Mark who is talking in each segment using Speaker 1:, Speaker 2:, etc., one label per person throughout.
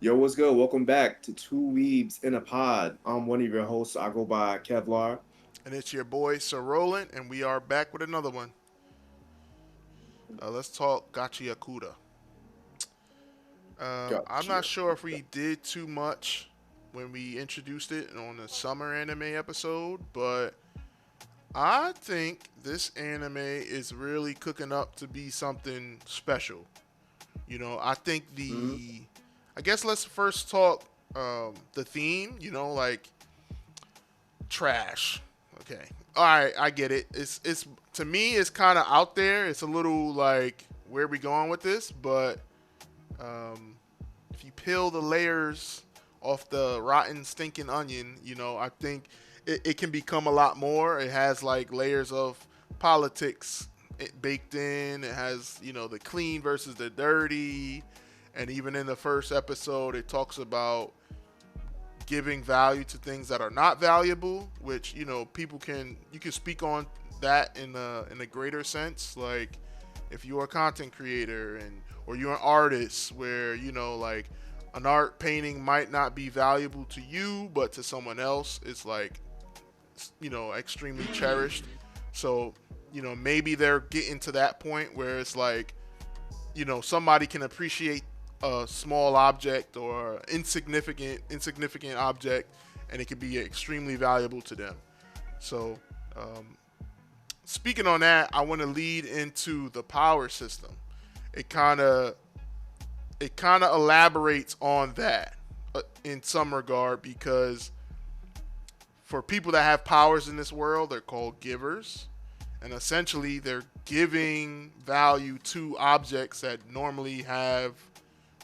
Speaker 1: Yo, what's good? Welcome back to Two Weebs in a Pod. I'm one of your hosts. I go by Kevlar.
Speaker 2: And it's your boy Sir Roland, and we are back with another one. Let's talk Gachiakuta. I'm not
Speaker 1: Gotcha.
Speaker 2: sure if we did too much when we introduced it on the summer anime episode, but I think this anime is really cooking up to be something special. I think
Speaker 1: Mm-hmm.
Speaker 2: I guess let's first talk the theme. Like trash. Okay. All right, I get it. It's to me it's kind of out there. It's a little like where are we going with this, but um, if you peel the layers off the rotten stinking onion, I think it can become a lot more. It has like layers of politics baked in. It has the clean versus the dirty, and even in the first episode, it talks about giving value to things that are not valuable, which people can you can speak on that in a greater sense. Like if you're a content creator or you're an artist, where like an art painting might not be valuable to you, but to someone else, it's like extremely cherished. So maybe they're getting to that point where it's like somebody can appreciate a small object or insignificant object, and it can be extremely valuable to them. So um, speaking on that, I want to lead into the power system. It kind of it kind of elaborates on that in some regard, because for people that have powers in this world, they're called givers, and essentially they're giving value to objects that normally have,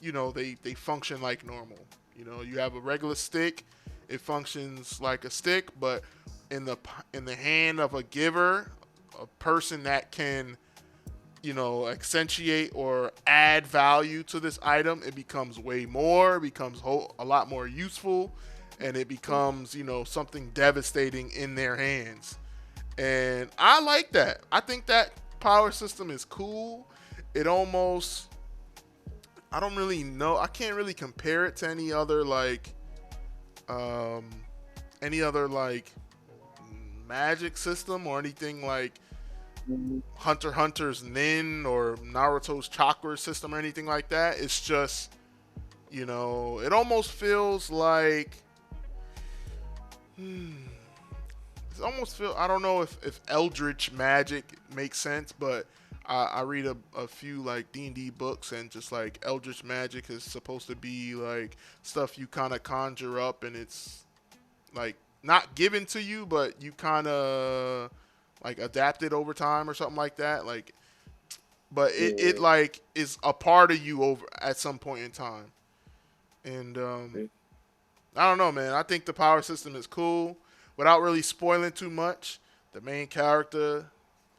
Speaker 2: they function like normal. You have a regular stick, it functions like a stick, but in the in the hand of a giver, a person that can accentuate or add value to this item, it becomes way more, it becomes a lot more useful, and it becomes something devastating in their hands. And I like that. I think that power system is cool. It almost, I don't really know, I can't really compare it to um any other like magic system or anything like Hunter x Hunter's Nin or Naruto's chakra system or anything like that. It's just, it almost feels like, hmm, it almost feel. I don't know if Eldritch magic makes sense, but I read a few like D&D books, and just like Eldritch magic is supposed to be like stuff you kind of conjure up, and it's like not given to you, but you kind of like adapt it over time or something like that. Like, but it
Speaker 1: Yeah.
Speaker 2: like is a part of you over at some point in time. And I don't know, man. I think the power system is cool. Without really spoiling too much, the main character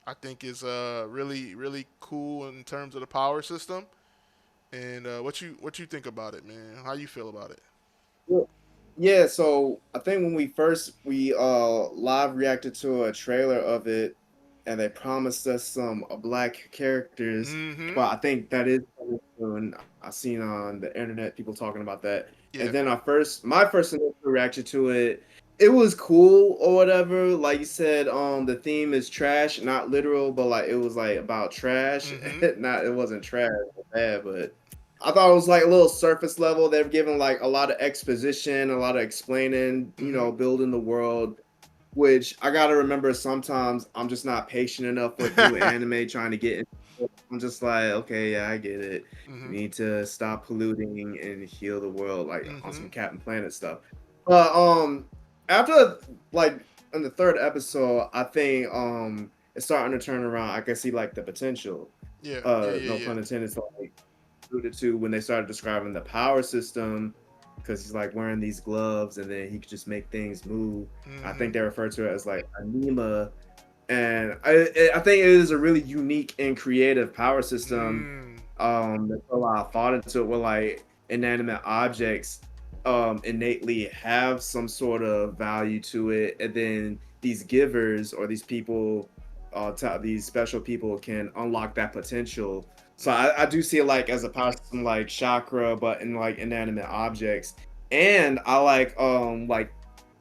Speaker 2: I think is really cool in terms of the power system. And what you think about it, man? How you feel about it?
Speaker 1: Well, yeah, so I think when we live reacted to a trailer of it, and they promised us some black characters.
Speaker 2: Mm-hmm.
Speaker 1: Well, I think that is coming soon. I seen on the internet people talking about that. And
Speaker 2: Yeah.
Speaker 1: then my first initial reaction to it, it was cool or whatever. Like you said, the theme is trash, not literal, but like it was like about trash.
Speaker 2: Mm-hmm.
Speaker 1: Not it wasn't trash bad, but I thought it was like a little surface level. They've given like a lot of exposition, a lot of explaining,
Speaker 2: Mm-hmm.
Speaker 1: building the world, which I gotta remember sometimes I'm just not patient enough with new anime trying to get into it. I'm just like, okay, yeah, I get it. We
Speaker 2: mm-hmm.
Speaker 1: need to stop polluting and heal the world, like on
Speaker 2: Mm-hmm.
Speaker 1: some Captain Planet stuff. But after like in the third episode, I think it's starting to turn around. I can see like the potential.
Speaker 2: Yeah. Yeah. Yeah.
Speaker 1: No
Speaker 2: Yeah.
Speaker 1: pun intended. So like alluded to when they started describing the power system, because he's like wearing these gloves and then he could just make things move. I
Speaker 2: Mm-hmm.
Speaker 1: think they refer to it as like anima, and I think it is a really unique and creative power system.
Speaker 2: Mm.
Speaker 1: There's a lot of thought into it, where like inanimate objects innately have some sort of value to it, and then these givers or these people, these special people can unlock that potential So
Speaker 2: Mm-hmm.
Speaker 1: I do see it like as a power system like chakra, but in like inanimate objects. And I like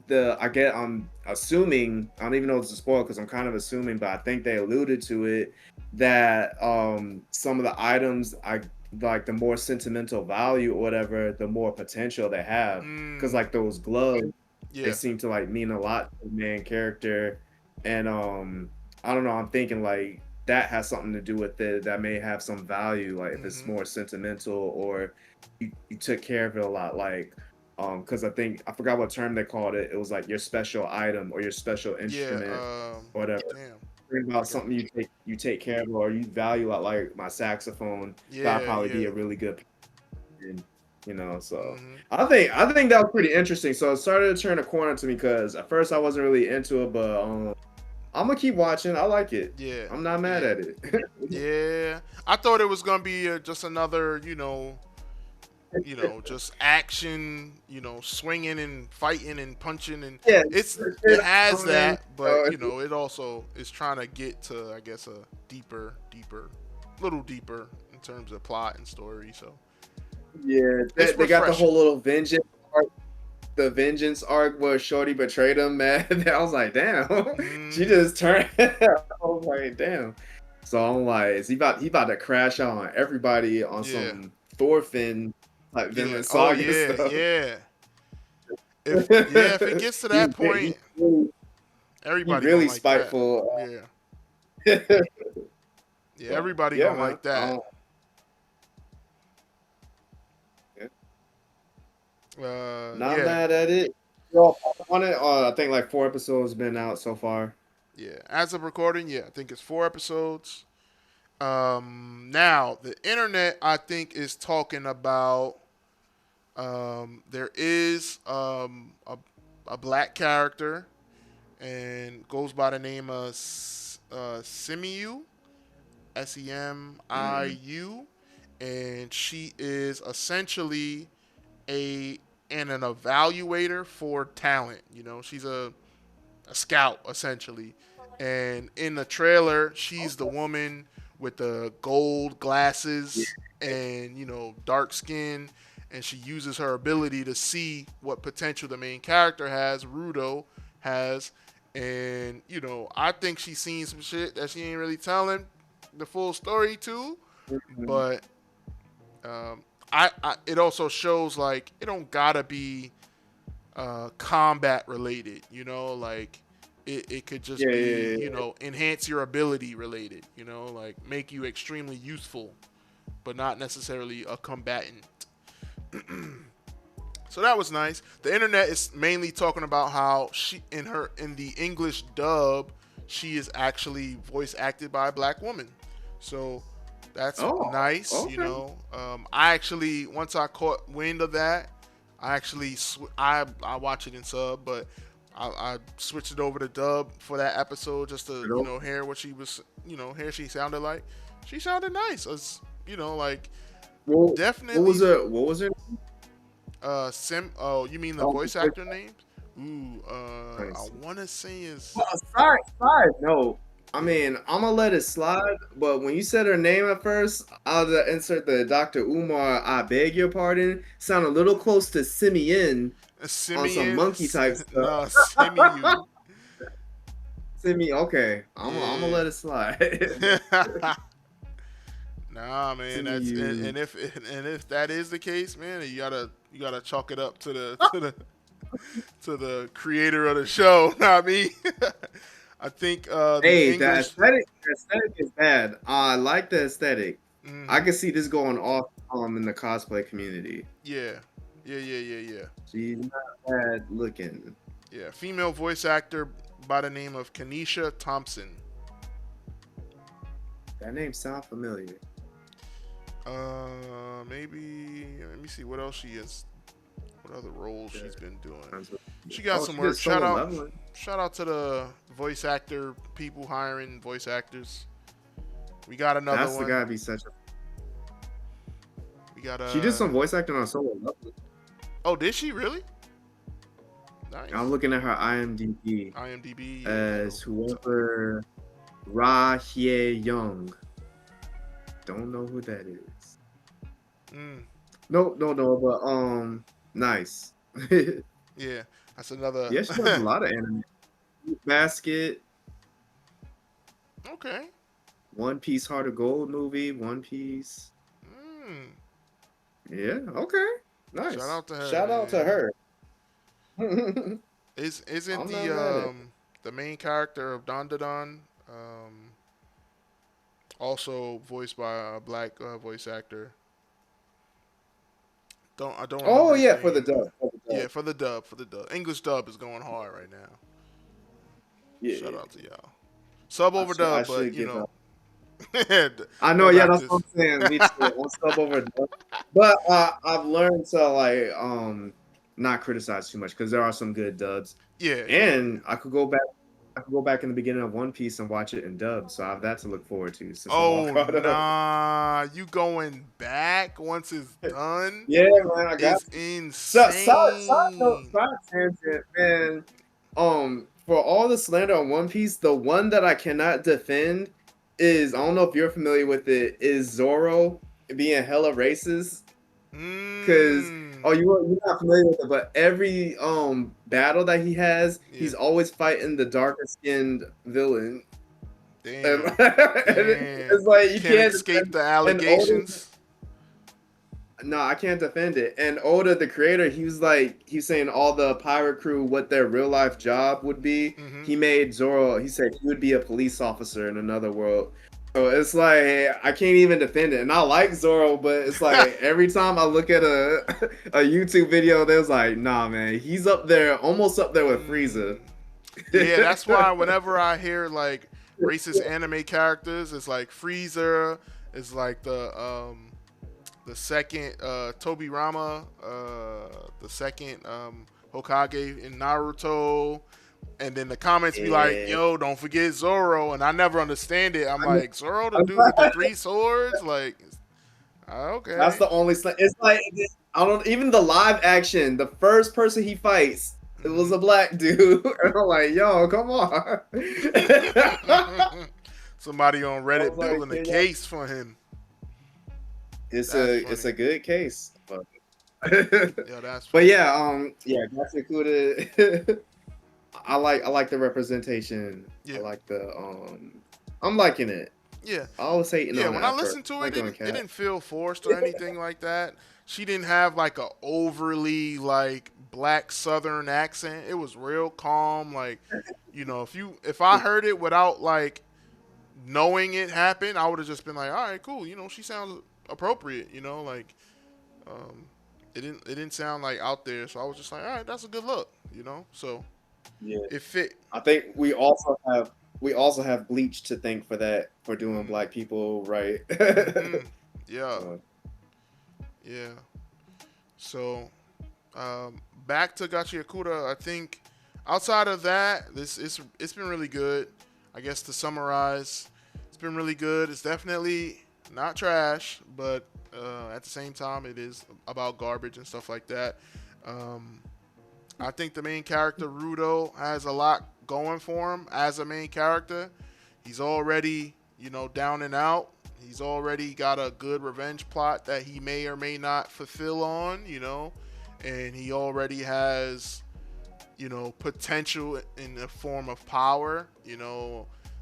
Speaker 1: the I get I'm assuming, I don't even know if it's a spoil because I'm kind of assuming, but I think they alluded to it that some of the items I like the more sentimental value or whatever, the more potential they have. Cause
Speaker 2: Mm,
Speaker 1: like those gloves, they
Speaker 2: yeah.
Speaker 1: seem to like mean a lot to the main character. And I don't know, I'm thinking like that has something to do with it that may have some value, like if it's
Speaker 2: Mm-hmm.
Speaker 1: more sentimental or you took care of it a lot, like because I think I forgot what term they called it. It was like your special item or your special
Speaker 2: Yeah.
Speaker 1: instrument, or whatever.
Speaker 2: Damn.
Speaker 1: Think
Speaker 2: I
Speaker 1: about
Speaker 2: forgot.
Speaker 1: something you take care of or you value, like my saxophone. That'd
Speaker 2: Yeah.
Speaker 1: probably be
Speaker 2: Yeah.
Speaker 1: a really good, and so
Speaker 2: Mm-hmm.
Speaker 1: I think that was pretty interesting. So it started to turn a corner to me because at first I wasn't really into it, but I'm gonna keep watching. I like it.
Speaker 2: Yeah.
Speaker 1: I'm not mad
Speaker 2: Yeah.
Speaker 1: at it.
Speaker 2: Yeah. I thought it was gonna be just another, just action, swinging and fighting and punching, and
Speaker 1: Yeah,
Speaker 2: it has that, but
Speaker 1: uh,
Speaker 2: it also is trying to get to, I guess, a little deeper in terms of plot and story. So
Speaker 1: yeah, they,
Speaker 2: it's
Speaker 1: they got the
Speaker 2: refreshing.
Speaker 1: whole little vengeance arc, the vengeance arc where Shorty betrayed him, man. I was like, damn, she
Speaker 2: Hmm.
Speaker 1: just turned. I was like, damn. So I'm like, is he about to crash out on everybody on
Speaker 2: Yeah.
Speaker 1: some Thorfinn like
Speaker 2: Yeah.
Speaker 1: Vinland
Speaker 2: Oh
Speaker 1: Saga
Speaker 2: yeah.
Speaker 1: stuff?
Speaker 2: Yeah. If it gets to that
Speaker 1: He
Speaker 2: point,
Speaker 1: really, he
Speaker 2: everybody gonna
Speaker 1: really
Speaker 2: like that.
Speaker 1: spiteful.
Speaker 2: Yeah. Yeah.
Speaker 1: So
Speaker 2: Everybody
Speaker 1: yeah,
Speaker 2: gonna
Speaker 1: man.
Speaker 2: like that.
Speaker 1: Yeah, not
Speaker 2: Yeah.
Speaker 1: mad at it. Well, on it, I think like 4 episodes been out so far.
Speaker 2: Yeah. As of recording, yeah, I think it's 4 episodes. Now the internet, I think, is talking about there is a black character and goes by the name of Semiu,
Speaker 1: Mm,
Speaker 2: Semiu, and she is essentially a an evaluator for talent. She's a scout essentially. And in the trailer, she's the
Speaker 1: okay.
Speaker 2: woman with the gold glasses
Speaker 1: Yeah.
Speaker 2: and dark skin, and she uses her ability to see what potential the main character has, Rudo has, and I think she's seen some shit that she ain't really telling the full story to,
Speaker 1: Mhm.
Speaker 2: but I it also shows like it don't gotta be combat related, like it could just
Speaker 1: Yeah,
Speaker 2: be,
Speaker 1: yeah, yeah.
Speaker 2: enhance your ability related, like make you extremely useful, but not necessarily a combatant. So that was nice. The internet is mainly talking about how she in the English dub, she is actually voice acted by a black woman. So that's
Speaker 1: Oh,
Speaker 2: nice.
Speaker 1: okay.
Speaker 2: I actually, once I caught wind of that, I actually I watch it in sub, but I switched it over to dub for that episode just to
Speaker 1: Nope.
Speaker 2: hear what she was, hear she sounded like. She sounded nice. It's, like
Speaker 1: What was
Speaker 2: definitely
Speaker 1: it? What was it?
Speaker 2: Sim. Oh, you mean the
Speaker 1: Oh,
Speaker 2: voice actor names? Ooh, I
Speaker 1: nice.
Speaker 2: want to say is.
Speaker 1: Well, side note. I
Speaker 2: Yeah.
Speaker 1: mean, I'm gonna let it slide, but when you said her name at first, I'll insert the Dr. Umar. I beg your pardon. Sound a little close to Simeon on some
Speaker 2: Simeon.
Speaker 1: monkey type stuff.
Speaker 2: No, Simeon.
Speaker 1: Simeon, okay. I'm gonna
Speaker 2: Yeah.
Speaker 1: let it slide.
Speaker 2: Nah, man. That's
Speaker 1: Simeon.
Speaker 2: and if that is the case, man, you gotta chalk it up to the creator of the show. Not me. I think the
Speaker 1: Hey,
Speaker 2: English.
Speaker 1: the aesthetic is bad. I like the aesthetic. I
Speaker 2: Hmm.
Speaker 1: can see this going off in the cosplay community.
Speaker 2: Yeah. Yeah. Yeah. Yeah. Yeah.
Speaker 1: She's not bad looking.
Speaker 2: Yeah. Female voice actor by the name of Kenesha Thompson.
Speaker 1: That name sound familiar.
Speaker 2: Maybe let me see what else she is. What other roles
Speaker 1: Yeah,
Speaker 2: she's been doing?
Speaker 1: sounds
Speaker 2: She
Speaker 1: familiar.
Speaker 2: got
Speaker 1: Oh,
Speaker 2: some
Speaker 1: she did
Speaker 2: work.
Speaker 1: solo leveling.
Speaker 2: Shout out to the voice actor people hiring voice actors. We got another
Speaker 1: That's the
Speaker 2: one.
Speaker 1: gotta be such a.
Speaker 2: We got
Speaker 1: She did
Speaker 2: a.
Speaker 1: some voice acting on solo leveling.
Speaker 2: Oh, did she really?
Speaker 1: I'm
Speaker 2: Nice.
Speaker 1: looking at her IMDb
Speaker 2: IMDb. Yeah.
Speaker 1: as whoever Ra Hye Young. don't know who that is.
Speaker 2: Mm,
Speaker 1: No, no, no, but nice. Yeah,
Speaker 2: yeah, that's another.
Speaker 1: she does a lot of anime. Basket,
Speaker 2: Okay.
Speaker 1: One Piece Heart of Gold movie, One Piece.
Speaker 2: Mm,
Speaker 1: Yeah, okay.
Speaker 2: shout
Speaker 1: Nice.
Speaker 2: out to her.
Speaker 1: Shout out to
Speaker 2: Yeah.
Speaker 1: her.
Speaker 2: Isn't
Speaker 1: I'm not mad at
Speaker 2: the main character of Don also voiced by a black voice actor? I don't remember
Speaker 1: Oh
Speaker 2: his
Speaker 1: yeah, for the
Speaker 2: name.
Speaker 1: dub. For the
Speaker 2: Yeah,
Speaker 1: dub.
Speaker 2: for the dub. English dub is going hard right now.
Speaker 1: Yeah,
Speaker 2: Shout
Speaker 1: yeah.
Speaker 2: out to y'all. Sub
Speaker 1: I
Speaker 2: over
Speaker 1: should I
Speaker 2: dub, but
Speaker 1: should give her. I know,
Speaker 2: no
Speaker 1: yeah, that's what
Speaker 2: doctors.
Speaker 1: I'm saying. Me too. I'm sub over dub. But I've learned to like not criticize too much because there are some good dubs.
Speaker 2: Yeah, yeah,
Speaker 1: And
Speaker 2: yeah.
Speaker 1: I could go back in the beginning of One Piece and watch it in dub. So I have that to look forward to since I'm all
Speaker 2: Oh
Speaker 1: caught up.
Speaker 2: nah, you going back once it's done
Speaker 1: Yeah, man, I got
Speaker 2: is
Speaker 1: so side note,
Speaker 2: insane.
Speaker 1: side tangent, man. For all the slander on One Piece, the one that I cannot defend is I don't know if you're familiar with it, is Zoro being hella racist. Cause
Speaker 2: Mmm.
Speaker 1: oh you're not familiar with it, but every battle that he has,
Speaker 2: Yeah.
Speaker 1: he's always fighting the darker skinned villain. And,
Speaker 2: Damn.
Speaker 1: and
Speaker 2: Damn.
Speaker 1: it's like you
Speaker 2: Can't
Speaker 1: can't
Speaker 2: escape
Speaker 1: defend
Speaker 2: the
Speaker 1: and Oda.
Speaker 2: allegations.
Speaker 1: No, I can't defend it. And Oda, the creator, he was saying all the pirate crew what their real life job would be.
Speaker 2: Mm-hmm.
Speaker 1: He made Zoro. He said he would be a police officer in another world. So it's like I can't even defend it. And I like Zoro, but it's like every time I look at a a YouTube video, there's like, nah, man, he's up there, almost up there with Frieza.
Speaker 2: Mm. Yeah, that's why whenever I hear like racist anime characters, it's like Freezer, it's like the second Tobi Rama, the second Hokage in Naruto, and then the comments be like,
Speaker 1: Yeah.
Speaker 2: "Yo, don't forget Zoro," and I never understand it. I'm
Speaker 1: I mean,
Speaker 2: like, Zoro, the dude with the three swords, like,
Speaker 1: that's
Speaker 2: okay.
Speaker 1: the only. It's like I don't even the live action. The first person he fights, it was
Speaker 2: Hmm.
Speaker 1: a black dude, and I'm like, yo, come on.
Speaker 2: Somebody on
Speaker 1: I was
Speaker 2: Reddit
Speaker 1: like,
Speaker 2: building a
Speaker 1: can y'all-
Speaker 2: case for him.
Speaker 1: it's
Speaker 2: That's
Speaker 1: a
Speaker 2: funny.
Speaker 1: good case, but
Speaker 2: Yeah, that's
Speaker 1: but
Speaker 2: funny.
Speaker 1: yeah, yeah, Gachiakuta. I like the representation. I
Speaker 2: Yeah,
Speaker 1: like the I'm liking it.
Speaker 2: yeah.
Speaker 1: I was hating
Speaker 2: Yeah,
Speaker 1: on it
Speaker 2: when I
Speaker 1: at first.
Speaker 2: listened to
Speaker 1: I
Speaker 2: it,
Speaker 1: like
Speaker 2: it
Speaker 1: on
Speaker 2: didn't, it
Speaker 1: Cat.
Speaker 2: didn't feel forced or anything like that. She didn't have like a overly like black southern accent. It was real calm. Like, if I heard it without like knowing it happened, I would have just been like, all right, cool. She sounds appropriate. Like um, it didn't sound like out there. So I was just like, all right, that's a good look. So
Speaker 1: Yeah.
Speaker 2: it fit.
Speaker 1: I think we also have Bleach to thank for that for doing black people right.
Speaker 2: Mm-hmm. Yeah,
Speaker 1: So,
Speaker 2: yeah. So back to Gachiakuta, I think outside of that, it's been really good. I guess to summarize, it's been really good. It's definitely not trash, but at the same time, it is about garbage and stuff like that. Um, I think the main character Rudo has a lot going for him as a main character. He's already, down and out. He's already got a good revenge plot that he may or may not fulfill on, and he already has, potential in the form of power.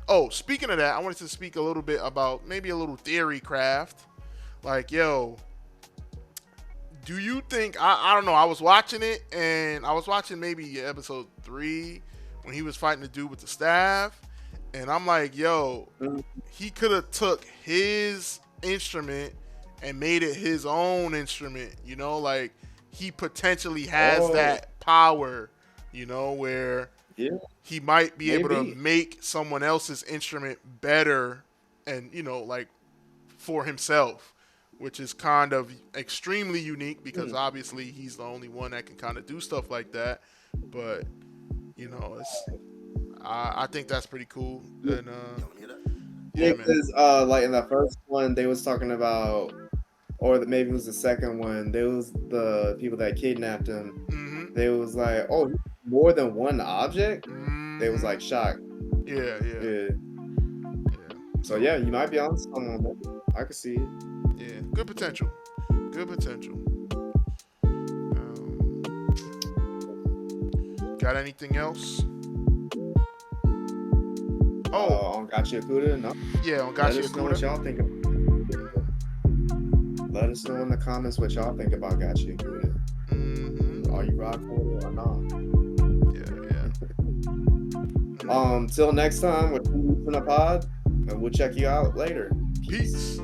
Speaker 2: Oh, speaking of that, I wanted to speak a little bit about maybe a little theory craft. Like, yo, do you think I don't know, I was watching it and I was watching maybe episode 3 when he was fighting the dude with the staff, and I'm like, yo,
Speaker 1: mm,
Speaker 2: he could have took his instrument and made it his own instrument, like he potentially has
Speaker 1: oh,
Speaker 2: that power, where
Speaker 1: yeah,
Speaker 2: he might be able to
Speaker 1: maybe.
Speaker 2: make someone else's instrument better and like for himself, which is kind of extremely unique because
Speaker 1: Hmm.
Speaker 2: obviously he's the only one that can kind of do stuff like that. But it's I think that's pretty cool.
Speaker 1: Yeah,
Speaker 2: And
Speaker 1: yeah,
Speaker 2: yeah, man.
Speaker 1: because like in the first one, they was talking about, or maybe it was the second one. There was the people that kidnapped him.
Speaker 2: Mhm.
Speaker 1: They was like, oh, more than one object. They was like
Speaker 2: Mhm.
Speaker 1: shocked.
Speaker 2: Yeah, yeah,
Speaker 1: Yeah.
Speaker 2: yeah.
Speaker 1: So
Speaker 2: So
Speaker 1: yeah, you might be on someone. I can see it.
Speaker 2: Yeah, good potential. Good potential. Got anything else? Oh,
Speaker 1: On Gachiakuta, no.
Speaker 2: yeah, on
Speaker 1: Let us know what
Speaker 2: Gachiakuta.
Speaker 1: y'all think. Let us know in the comments what y'all think about Gachiakuta.
Speaker 2: Mm-hmm.
Speaker 1: Are you rocking with it or not?
Speaker 2: Yeah.
Speaker 1: Till next time, we're in a pod, and we'll check you out later.
Speaker 2: Peace.